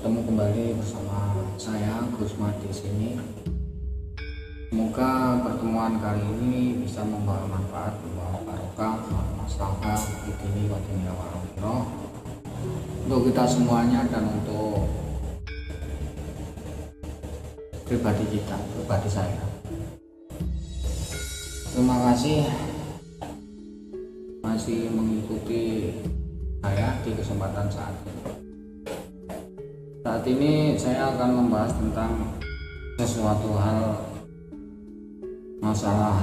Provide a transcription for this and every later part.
bertemu kembali bersama saya Gusma di sini. Semoga pertemuan kali ini bisa membawa manfaat, membawa barokah, maslahah di dini wa dunya wa akhirah untuk kita semuanya dan untuk pribadi kita, pribadi saya. Terima kasih masih mengikuti saya di kesempatan saat ini. Saat ini saya akan membahas tentang sesuatu hal masalah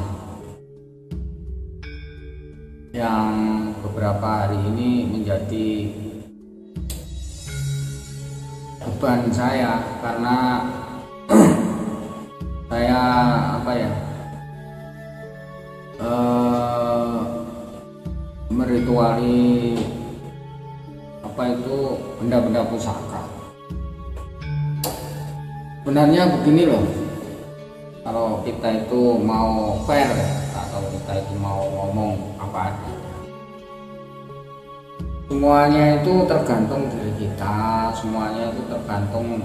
yang beberapa hari ini menjadi beban saya karena saya merituali benda-benda pusaka. Sebenarnya begini loh, kalau kita itu mau fair atau kita itu mau ngomong apa adanya, semuanya itu tergantung diri kita, semuanya itu tergantung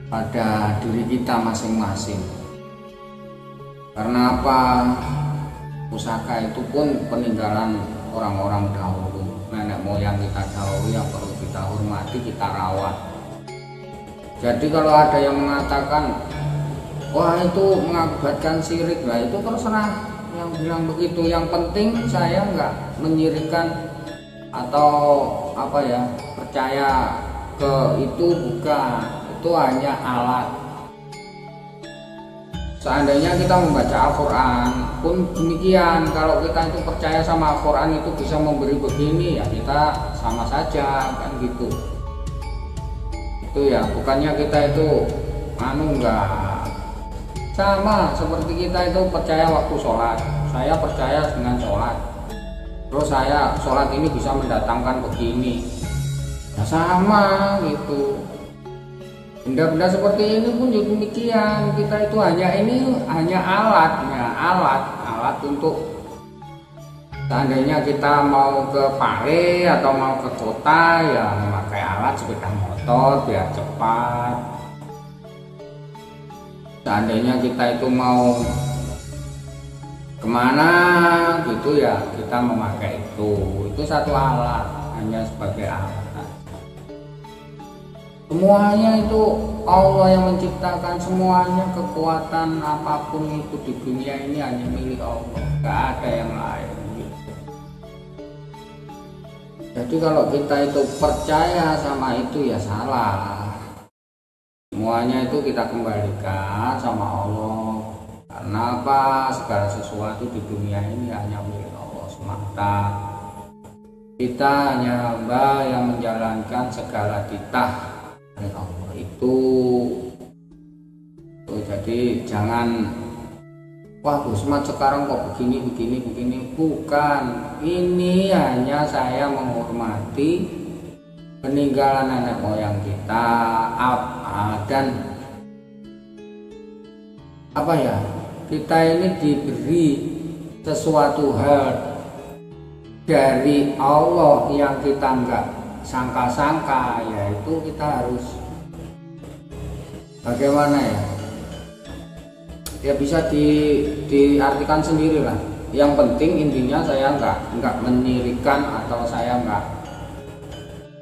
pada diri kita masing-masing. Karena apa? Pusaka itu pun peninggalan orang-orang dahulu, nenek moyang kita dahulu yang perlu kita hormati, kita rawat. Jadi kalau ada yang mengatakan wah itu mengakibatkan syirik, lah itu terserah yang bilang begitu. Yang penting saya nggak menyirikkan atau percaya ke itu, bukan. Itu hanya alat. Seandainya kita membaca Al-Quran pun demikian, kalau kita itu percaya sama Al-Quran itu bisa memberi begini, ya kita sama saja kan gitu. Itu ya, bukannya kita itu enggak sama seperti kita itu percaya waktu sholat. Saya percaya dengan sholat, terus saya sholat ini bisa mendatangkan begini, ya sama gitu. Benda-benda seperti ini pun juga demikian. Kita itu hanya alat untuk seandainya kita mau ke Pare atau mau ke kota, ya memakai alat sepeda motor biar cepat. Seandainya kita itu mau kemana gitu, ya kita memakai itu satu alat, hanya sebagai alat. Semuanya itu Allah yang menciptakan, semuanya kekuatan apapun itu di dunia ini hanya milik Allah, gak ada yang lain gitu. Jadi kalau kita itu percaya sama itu ya salah. Semuanya itu kita kembalikan sama Allah. Karena apa? Segala sesuatu di dunia ini hanya milik Allah semata. Kita hanya hamba yang menjalankan segala titah Allah itu. Jadi jangan wah Gusma sekarang kok begini. Bukan, ini hanya saya menghormati peninggalan nenek moyang kita, dan kita ini diberi sesuatu hal dari Allah yang kita enggak sangka-sangka, yaitu kita harus bagaimana ya bisa diartikan sendiri lah. Yang penting intinya saya enggak menyirikan atau saya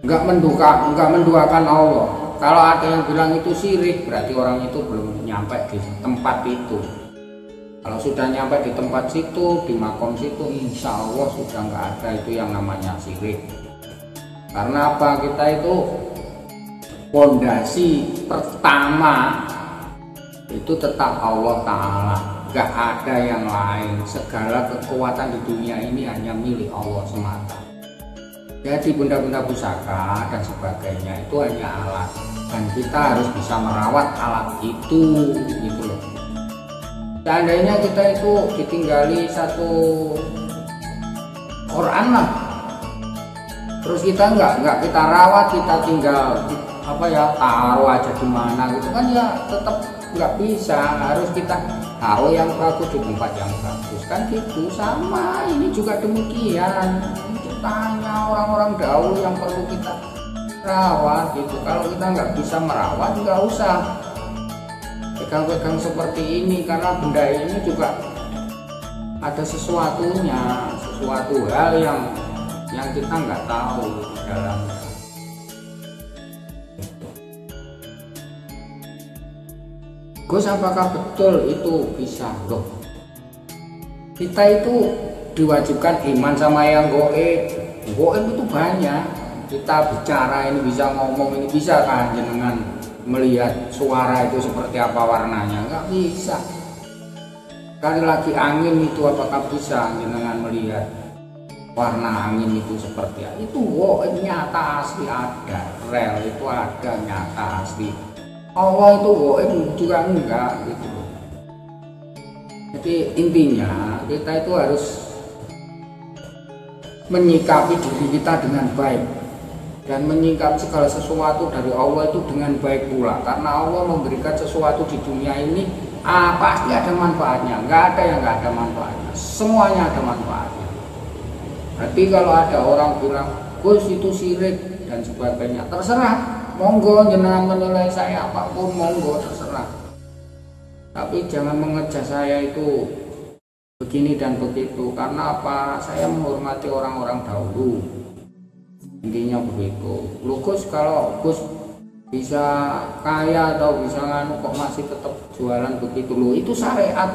enggak menduakan Allah. Kalau ada yang bilang itu syirik, berarti orang itu belum nyampe di tempat itu. Kalau sudah nyampe di tempat situ, di makom situ, insya Allah sudah enggak ada itu yang namanya syirik. Karena apa? Kita itu pondasi pertama itu tetap Allah Ta'ala, gak ada yang lain. Segala kekuatan di dunia ini hanya milik Allah semata. Jadi benda-benda pusaka dan sebagainya itu hanya alat, dan kita harus bisa merawat alat itu gitu loh. Seandainya kita itu ditinggali satu Quran lah, terus kita nggak kita rawat, kita tinggal taruh aja di mana gitu kan, ya tetap nggak bisa. Harus kita taruh yang bagus di tempat yang bagus kan gitu. Sama ini juga demikian, ciptaannya orang-orang dahulu yang perlu kita rawat gitu. Kalau kita nggak bisa merawat, nggak usah pegang-pegang seperti ini, karena benda ini juga ada sesuatunya, sesuatu hal yang kita nggak tahu di dalamnya. Gus, apakah betul itu bisa? Loh, kita itu diwajibkan iman sama yang goib. Goib itu banyak. Kita bicara ini bisa, ngomong ini bisa kan, jenengan melihat suara itu seperti apa warnanya? Nggak bisa. Sekali lagi, angin itu apakah bisa jenengan melihat warna angin itu seperti apa? Itu goib, nyata asli ada, real itu ada, nyata asli. Allah itu goib juga enggak gitu. Jadi intinya kita itu harus menyikapi diri kita dengan baik dan menyikapi segala sesuatu dari Allah itu dengan baik pula, karena Allah memberikan sesuatu di dunia ini pasti ada manfaatnya, nggak ada yang nggak ada manfaatnya, semuanya ada manfaatnya. Berarti kalau ada orang bilang Gus itu syirik dan sebagainya, terserah, monggo jenengan menilai saya apapun, monggo terserah. Tapi jangan mengejas saya itu begini dan begitu, karena apa? Saya menghormati orang-orang dahulu. Intinya begitu. Lu Gus, kalau Gus bisa kaya atau bisa nganu kok masih tetap jualan begitu, lu itu syariat.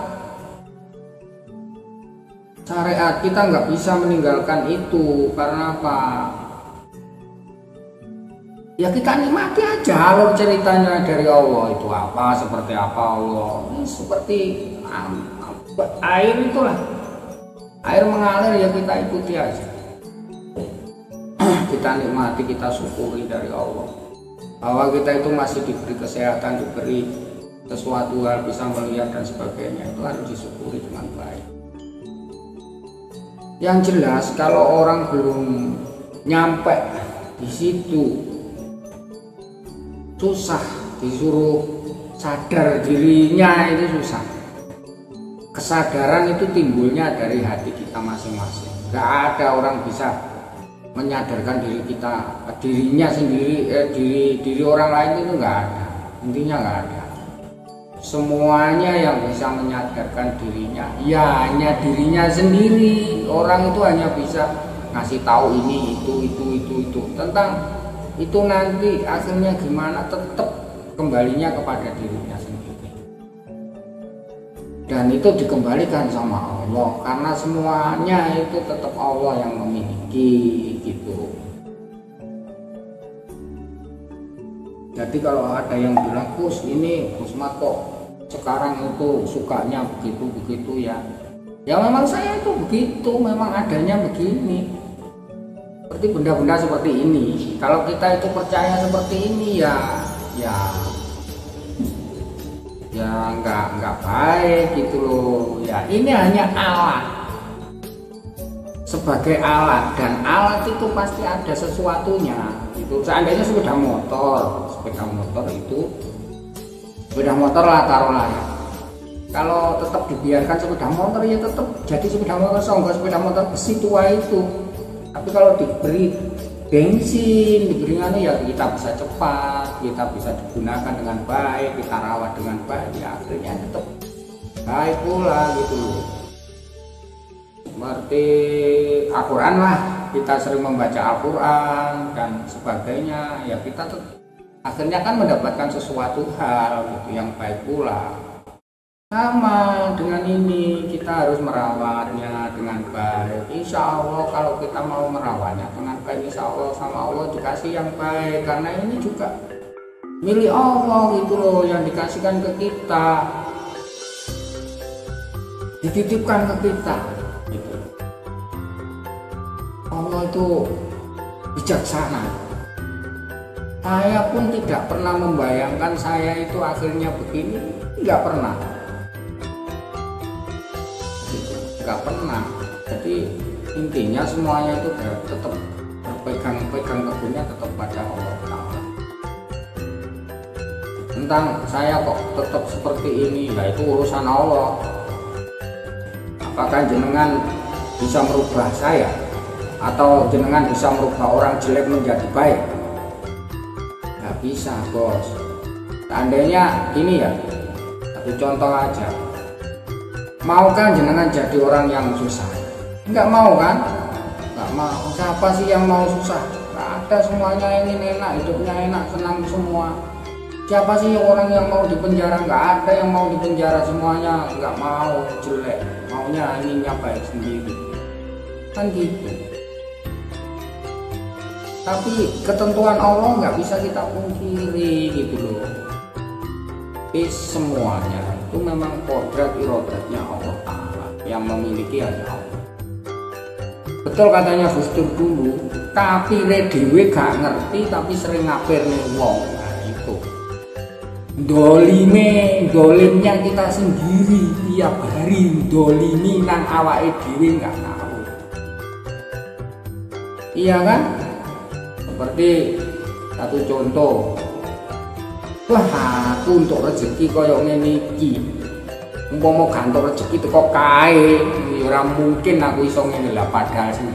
Syariat kita nggak bisa meninggalkan itu, karena apa? Ya kita nikmati aja kalau ceritanya dari Allah itu apa, seperti apa Allah. Ini seperti air itulah, air mengalir ya kita ikuti aja. Kita nikmati, kita syukuri dari Allah bahwa kita itu masih diberi kesehatan, diberi sesuatu hal, bisa melihat dan sebagainya, itu harus disyukuri dengan baik. Yang jelas kalau orang belum nyampe di situ, susah disuruh sadar dirinya, itu susah. Kesadaran itu timbulnya dari hati kita masing-masing. Gak ada orang bisa menyadarkan diri kita, dirinya sendiri, diri orang lain itu nggak ada. Intinya nggak ada. Semuanya yang bisa menyadarkan dirinya, ya hanya dirinya sendiri. Orang itu hanya bisa ngasih tahu ini, itu tentang itu, nanti akhirnya gimana tetap kembalinya kepada dirinya sendiri. Dan itu dikembalikan sama Allah, karena semuanya itu tetap Allah yang memiliki gitu. Jadi kalau ada yang bilang Gus ini Gus Mat kok sekarang itu sukanya begitu ya memang saya itu begitu, memang adanya begini. Seperti benda-benda seperti ini, kalau kita itu percaya seperti ini ya nggak baik gitu loh. Ya ini hanya alat, sebagai alat, dan alat itu pasti ada sesuatunya gitu. Seandainya sepeda motor itu sepeda motor lah, taruhlah ya, kalau tetap dibiarkan sepeda motor ya tetap jadi sepeda motor, enggak sepeda motor besi tua itu. Tapi kalau diberi bensin, diberi ya kita bisa cepat, kita bisa digunakan dengan baik, kita rawat dengan baik, ya akhirnya tetap baik pula gitu loh. Seperti Al-Quran lah, kita sering membaca Al-Quran dan sebagainya, ya kita akhirnya kan mendapatkan sesuatu hal gitu yang baik pula. Sama dengan ini, kita harus merawatnya dengan baik. Insya Allah kalau kita mau merawatnya dengan baik, insya Allah sama Allah dikasih yang baik, karena ini juga milik Allah gitu loh, yang dikasihkan ke kita, dititipkan ke kita gitu. Allah itu bijaksana. Saya pun tidak pernah membayangkan saya itu akhirnya begini, nggak pernah. Nggak pernah. Jadi intinya semuanya itu tetap berpegang teguhnya tetap pada Allah Ta'ala. Tentang saya kok tetap seperti ini, ya itu urusan Allah. Apakah jenengan bisa merubah saya, atau jenengan bisa merubah orang jelek menjadi baik? nggak bisa bos. Seandainya ini ya, satu contoh aja, mau kan jenengan jadi orang yang susah? Nggak mau kan? Nggak mau. Siapa sih yang mau susah? Nggak ada, semuanya ingin enak, hidupnya enak, senang semua. Siapa sih orang yang mau dipenjara? Nggak ada yang mau dipenjara, semuanya nggak mau jelek, maunya inginnya baik sendiri, kan gitu. Tapi ketentuan Allah nggak bisa kita pungkiri gitu loh. Semuanya itu memang kodrat irodatnya Allah Ta'ala, yang memiliki hanya Allah. Betul katanya Gus Dur dulu, tapi dhewe gak ngerti tapi sering ngapirne wong. Nah itu dolimnya kita sendiri, tiap hari dolimi nang awake dhewe nggak tahu. Iya kan? Seperti satu contoh, wah aku untuk rezeki koyo ngene iki, umpama gantung rezeki teko kae, ora mungkin aku iso ngene lah. Padahal sih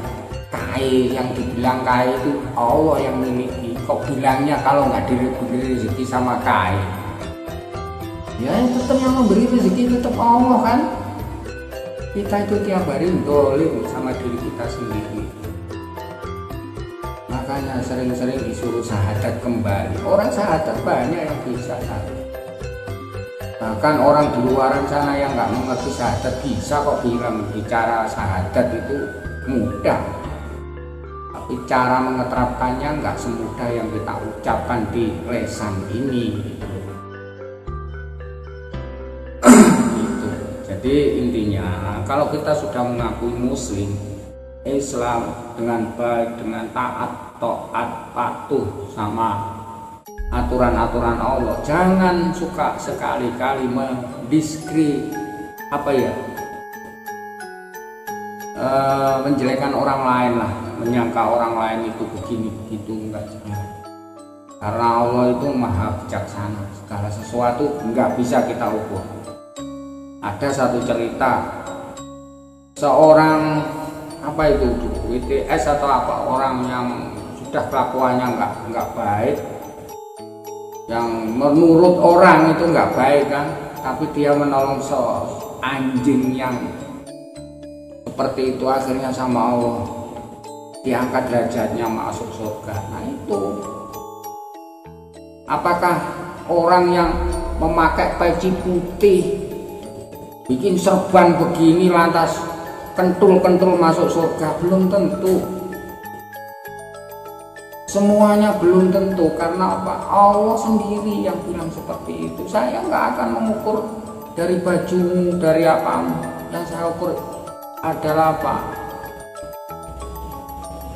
kae yang dibilang kae itu Allah yang miliki. Kok bilangnya kalau nggak diberi rezeki sama kae? Ya tetap yang memberi rezeki tetap Allah kan. Kita itu tiap hari dolim sama diri kita sendiri. Makanya sering-sering disuruh syahadat kembali. Orang syahadat banyak yang bisa syahadat. Bahkan orang di luaran sana yang nggak mengerti syahadat bisa kok bilang bicara syahadat itu mudah. Tapi cara mengeterapkannya nggak semudah yang kita ucapkan di lesan ini. Gitu. Jadi intinya kalau kita sudah mengakui Muslim, Islam dengan baik, dengan taat, patuh sama aturan-aturan Allah, jangan suka sekali-kali menjelekkan orang lain lah, menyangka orang lain itu begini begitu, enggak jangan. Karena Allah itu maha bijaksana, segala sesuatu enggak bisa kita ukur. Ada satu cerita, seorang WTS atau apa, orang yang sudah kelakuannya nggak baik, yang menurut orang itu nggak baik kan, tapi dia menolong anjing yang seperti itu, akhirnya sama Allah diangkat derajatnya masuk surga. Nah itu, apakah orang yang memakai peci putih, bikin serban begini lantas kentul-kentul masuk surga? Belum tentu. Semuanya belum tentu, karena apa? Allah sendiri yang bilang seperti itu. Saya nggak akan mengukur dari bajumu, dari apa. Yang saya ukur adalah apa?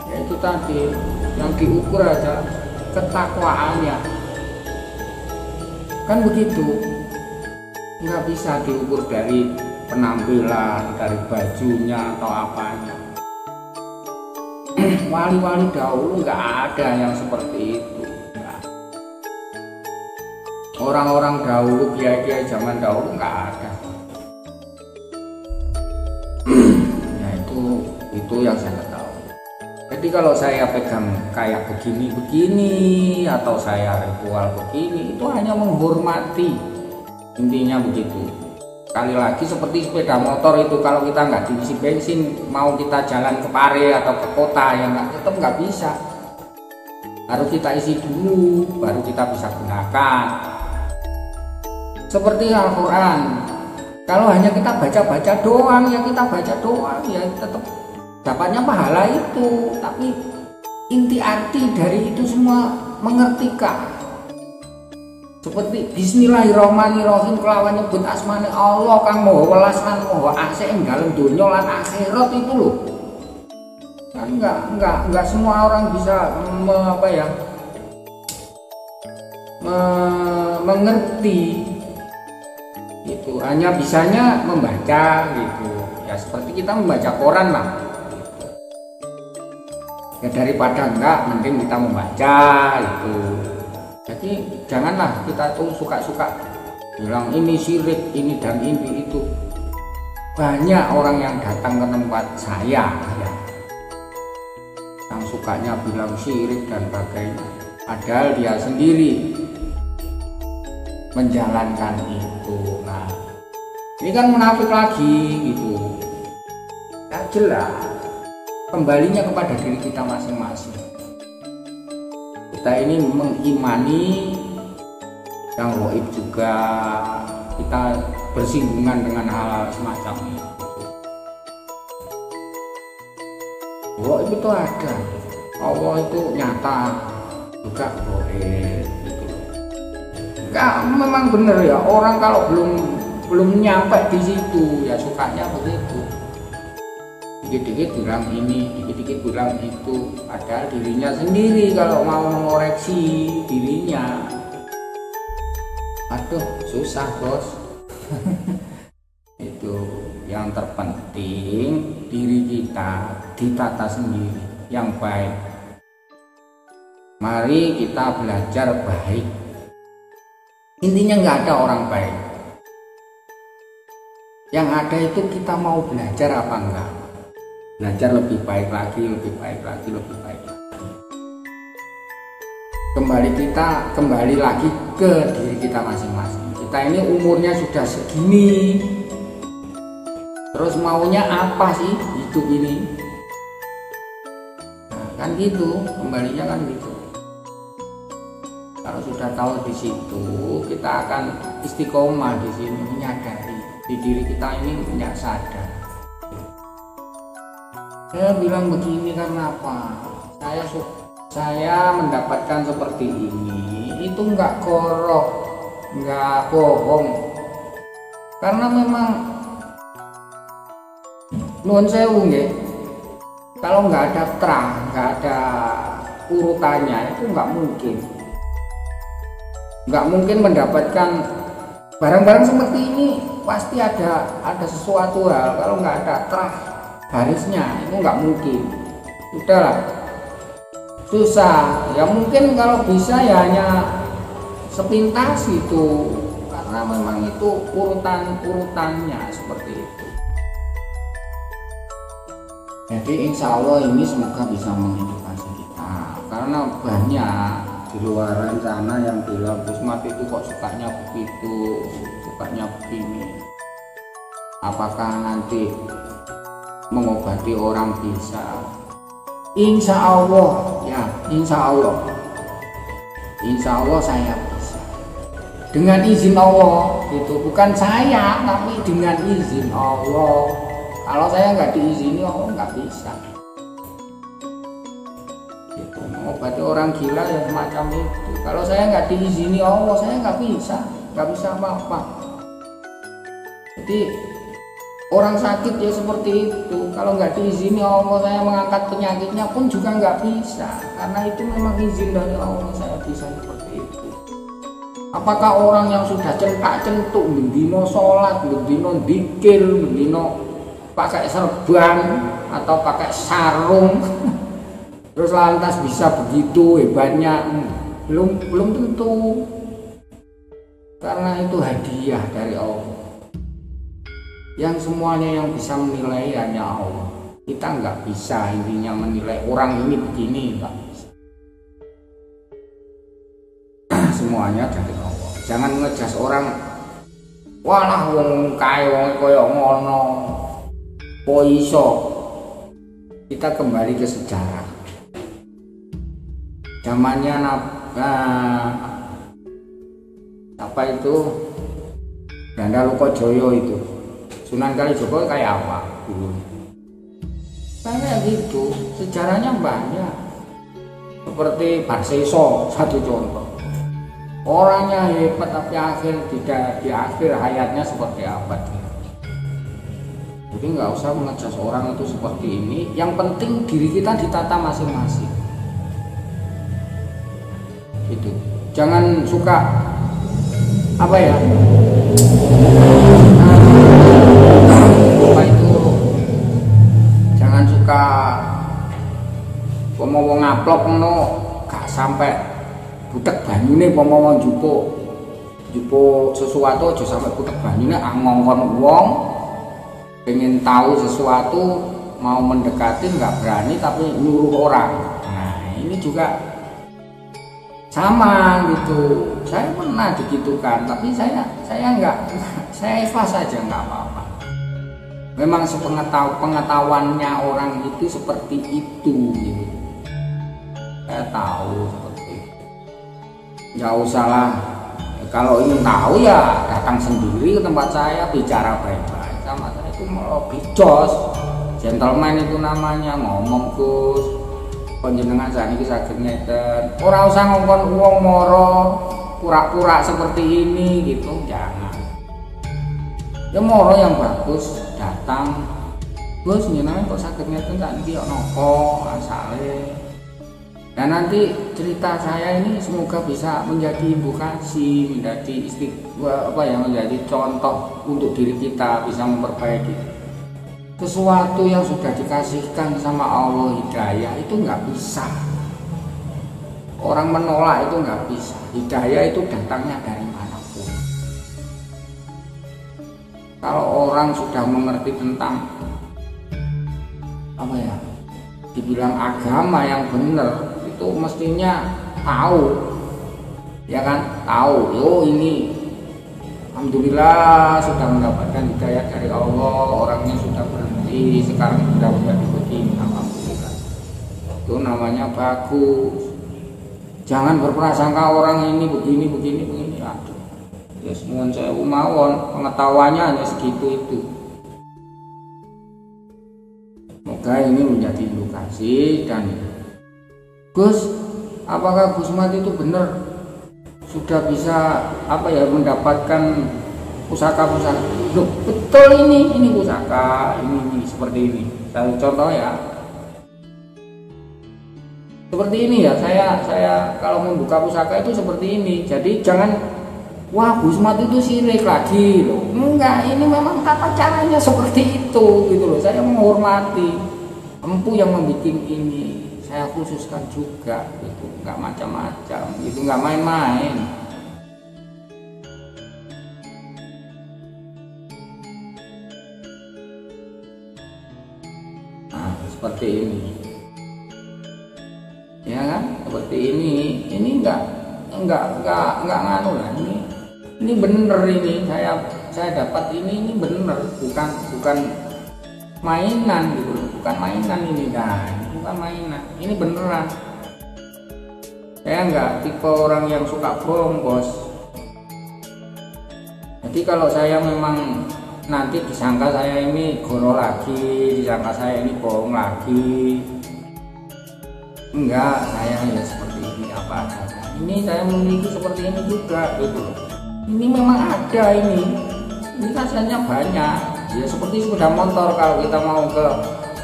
Yaitu tadi, yang diukur adalah ketakwaannya. Kan begitu. Nggak bisa diukur dari penampilan, dari bajunya atau apanya. Wali-wali dahulu nggak ada yang seperti itu. Orang-orang dahulu, kiai-kiai zaman dahulu nggak ada. Ya itu yang saya tahu. Jadi kalau saya pegang kayak begini atau saya ritual begini, itu hanya menghormati. Intinya begitu. Sekali lagi seperti sepeda motor itu, kalau kita nggak diisi bensin, mau kita jalan ke Pare atau ke kota, ya tetap nggak bisa. Harus kita isi dulu, baru kita bisa gunakan. Seperti Al-Quran, kalau hanya kita baca-baca doang, ya kita baca doang, ya tetap dapatnya pahala itu. Tapi inti arti dari itu semua mengertikah? Seperti Bismillahirrahmanirrahim, kelawan nyebut asmane Allah kang maha welas lan maha asih ing dalem donya lan akhirat itu loh. Kan enggak semua orang bisa mengerti itu, hanya bisanya membaca gitu. Ya seperti kita membaca koran lah. Ya daripada enggak, mending kita membaca itu. Jadi janganlah kita tuh suka-suka bilang ini syirik, ini dan ini itu. Banyak orang yang datang ke tempat saya ya, yang sukanya bilang syirik dan sebagainya. padahal dia sendiri menjalankan itu. Nah, ini kan munafik lagi gitu. Ya jelas kembalinya kepada diri kita masing-masing. Kita ini mengimani yang gaib juga, kita bersinggungan dengan hal semacam itu. Gaib itu ada, Allah itu nyata juga gaib gitu. Enggak, memang bener ya, orang kalau belum nyampe di situ ya sukanya begitu. Dikit-dikit bilang ini, dikit-dikit bilang itu, padahal dirinya sendiri kalau mau mengoreksi dirinya, aduh susah bos. Itu yang terpenting, diri kita ditata sendiri yang baik. Mari kita belajar baik. Intinya nggak ada orang baik, yang ada itu kita mau belajar apa enggak. Belajar lebih baik lagi, lebih baik lagi, lebih baik lagi. Kembali lagi ke diri kita masing-masing. Kita ini umurnya sudah segini, terus maunya apa sih hidup ini? Nah, kan gitu, kembalinya kan gitu. Kalau sudah tahu di situ, kita akan istiqomah di sini, menyadari di diri kita ini sadar. Saya bilang begini karena apa? Saya mendapatkan seperti ini itu nggak korok, nggak bohong, karena memang nuwun sewu nggih, kalau nggak ada terang, nggak ada urutannya itu nggak mungkin mendapatkan barang-barang seperti ini. Pasti ada sesuatu hal, kalau nggak ada terang garisnya itu nggak mungkin. Udahlah, susah ya. Mungkin kalau bisa ya hanya sepintas itu, karena memang itu urutannya seperti itu. Jadi insya Allah ini semoga bisa mengedukasi kita, karena banyak di luar sana yang bilang Kusmat itu kok sukanya begitu, sukanya begini, apakah nanti mengobati orang bisa? Insya Allah ya, insya Allah saya bisa dengan izin Allah gitu, bukan saya tapi dengan izin Allah. Kalau saya nggak diizini Allah nggak bisa gitu. Mengobati orang gila ya semacam itu, kalau saya nggak diizini Allah saya nggak bisa apa-apa. Jadi orang sakit ya seperti itu, kalau nggak diizini Allah saya mengangkat penyakitnya pun juga nggak bisa, karena itu memang izin dari Allah saya bisa seperti itu. Apakah orang yang sudah centak-centuk, bendino sholat, bendino dzikir, bendino pakai serban atau pakai sarung terus lantas bisa begitu hebatnya? Belum tentu, karena itu hadiah dari Allah. Yang semuanya yang bisa menilai hanya Allah. Kita nggak bisa intinya menilai orang ini begini, nggak bisa. Semuanya dari Allah. Jangan ngejas orang, walah wong kae wong koyo ngono, kok iso. Kita kembali ke sejarah. Zamannya apa itu? Dandalokojoyo itu. Sunan Kalijogo kayak apa dulu? Kayak gitu, sejarahnya banyak. Seperti Barseso, satu contoh. Orangnya hebat tapi di akhir hayatnya seperti apa dia? Jadi nggak usah mengejas orang itu seperti ini. Yang penting diri kita ditata masing-masing. Gitu. Jangan suka apa ya? Jangan suka ngomong ngaplok ngono, gak sampai butek banyune ngomong jupo sesuatu aja sampai butek banyune ngongkon wong pengen tahu sesuatu mau mendekati nggak berani tapi nyuruh orang. Nah ini juga sama gitu. Saya pernah digitukan, tapi saya enggak, saya ikhlas saja, nggak apa-apa. Memang pengetahuannya orang itu seperti itu gitu. Saya tahu seperti itu. Nggak usah lah, kalau ingin tahu ya datang sendiri ke tempat saya, bicara baik-baik sama saya. Itu lebih jos, gentleman itu namanya, ngomong Gus panjenengan sakniki saged ngeten, ora usah ngongkon wong moro pura-pura seperti ini gitu, jangan. Ya moro yang bagus, datang, Gus njenengan kok saged ngeten sakniki kok napa asale. Dan nanti cerita saya ini semoga bisa menjadi edukasi, menjadi menjadi contoh untuk diri kita, bisa memperbaiki. Sesuatu yang sudah dikasihkan sama Allah hidayah itu nggak bisa. Orang menolak itu nggak bisa. Hidayah itu datangnya dari manapun. Kalau orang sudah mengerti tentang dibilang agama yang benar, itu mestinya tahu, ya kan? Tahu, ini alhamdulillah sudah mendapatkan hidayah dari Allah, orangnya sudah berhenti, sekarang sudah menjadi begini, alhamdulillah. Itu namanya bagus. Jangan berprasangka orang ini begini. Aduh, ya semua saya mawon, pengetahuannya hanya segitu itu. Semoga ini menjadi edukasi. Dan Gus, apakah Gus Mat itu benar sudah bisa mendapatkan pusaka-pusaka? Loh, betul ini pusaka, ini seperti ini. Saya contoh ya. Seperti ini ya, saya kalau membuka pusaka itu seperti ini. Jadi jangan wah Gus Mat itu sirik lagi loh. Enggak, ini memang tata caranya seperti itu gitu loh. Saya menghormati empu yang membuat ini. Saya khususkan juga gitu, nggak macam-macam gitu, nggak main-main. Nah seperti ini ya kan, seperti ini nggak nganu lah, ini bener, ini saya dapat ini bener, bukan mainan gitu, bukan mainan ini kan. Bukan mainan, ini beneran. Saya nggak tipe orang yang suka bohong, bos. Jadi kalau saya memang nanti disangka saya ini goro lagi, disangka saya ini bohong lagi, enggak, saya ya seperti ini apa adanya. Ini saya memiliki seperti ini juga gitu. Ini memang ada ini rasanya banyak. Ya seperti sepeda motor, kalau kita mau ke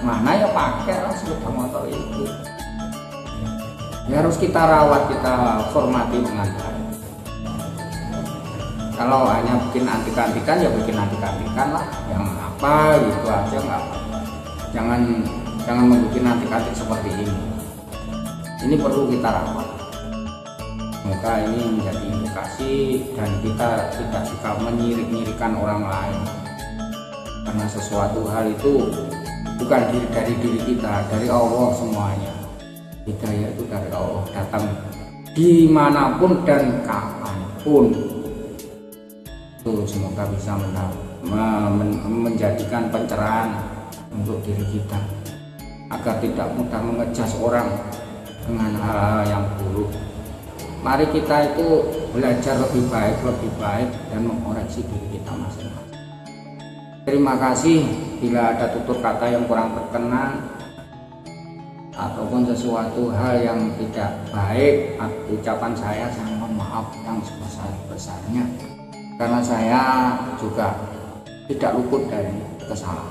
mana ya pakai lah sepeda motor itu. Ya harus kita rawat, kita hormati dengan baik. Kalau hanya bikin antik-antikan ya bikin antik-antikan lah, yang apa gitu aja nggak apa. Jangan membuat antik-antik seperti ini. Ini perlu kita rawat. Semoga ini menjadi edukasi dan kita tidak suka menyirik-nyirikan orang lain. Karena sesuatu hal itu bukan dari diri kita, dari Allah semuanya. Hidayah itu dari Allah, datang dimanapun dan kapanpun. Tuh, semoga bisa menjadikan pencerahan untuk diri kita, agar tidak mudah mengejas orang dengan hal-hal yang buruk. Mari kita itu belajar lebih baik dan mengoreksi diri kita masing-masing. Terima kasih. Bila ada tutur kata yang kurang berkenan ataupun sesuatu hal yang tidak baik, ucapan saya mohon maaf yang sebesar-besarnya, karena saya juga tidak luput dari kesalahan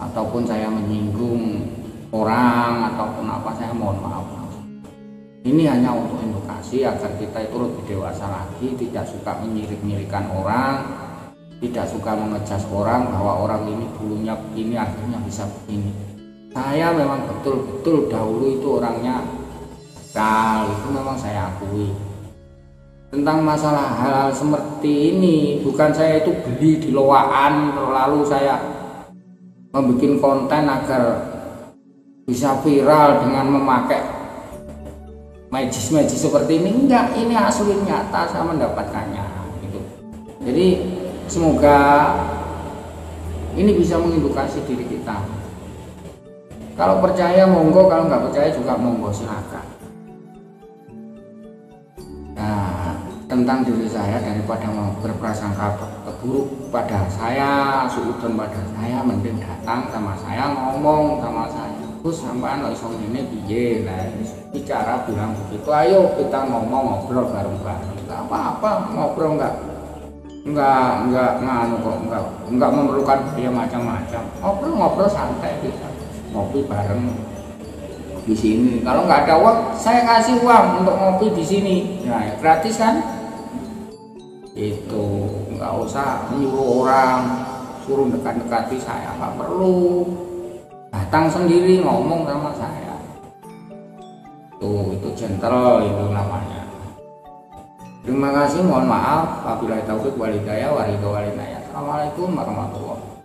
ataupun saya menyinggung orang ataupun apa, saya mohon maaf. Ini hanya untuk edukasi agar kita itu lebih dewasa lagi, tidak suka menyirik-nyirikan orang, tidak suka mengejas orang bahwa orang ini dulunya begini akhirnya bisa begini. Saya memang betul-betul dahulu itu orangnya itu memang saya akui. Tentang masalah hal-hal seperti ini, bukan saya itu beli di loaan lalu saya membuat konten agar bisa viral dengan magis seperti ini. Enggak, ini asli nyata saya mendapatkannya gitu. Jadi semoga ini bisa mengedukasi diri kita. Kalau percaya monggo, kalau nggak percaya juga monggo, silakan. Nah, tentang diri saya, daripada mau berprasangka buruk pada saya, suudon pada saya, mending datang sama saya, ngomong sama saya. Terus sampean iso ngene piye? Nah, bicara bilang begitu, ayo kita ngomong, ngobrol bareng-bareng. Enggak apa-apa, ngobrol enggak nganu kok, enggak memerlukan biaya macam-macam. Ngobrol santai kita, ngopi bareng di sini. Kalau nggak ada uang, saya kasih uang untuk ngopi di sini. Nah, ya gratis kan? Itu nggak usah nyuruh orang, suruh dekat-dekati saya, nggak perlu. Datang sendiri ngomong sama saya. Itu gentle itu namanya. Terima kasih, mohon maaf apabila taufik wal hidayah wa ridho wal inayah. Assalamualaikum warahmatullahi wabarakatuh.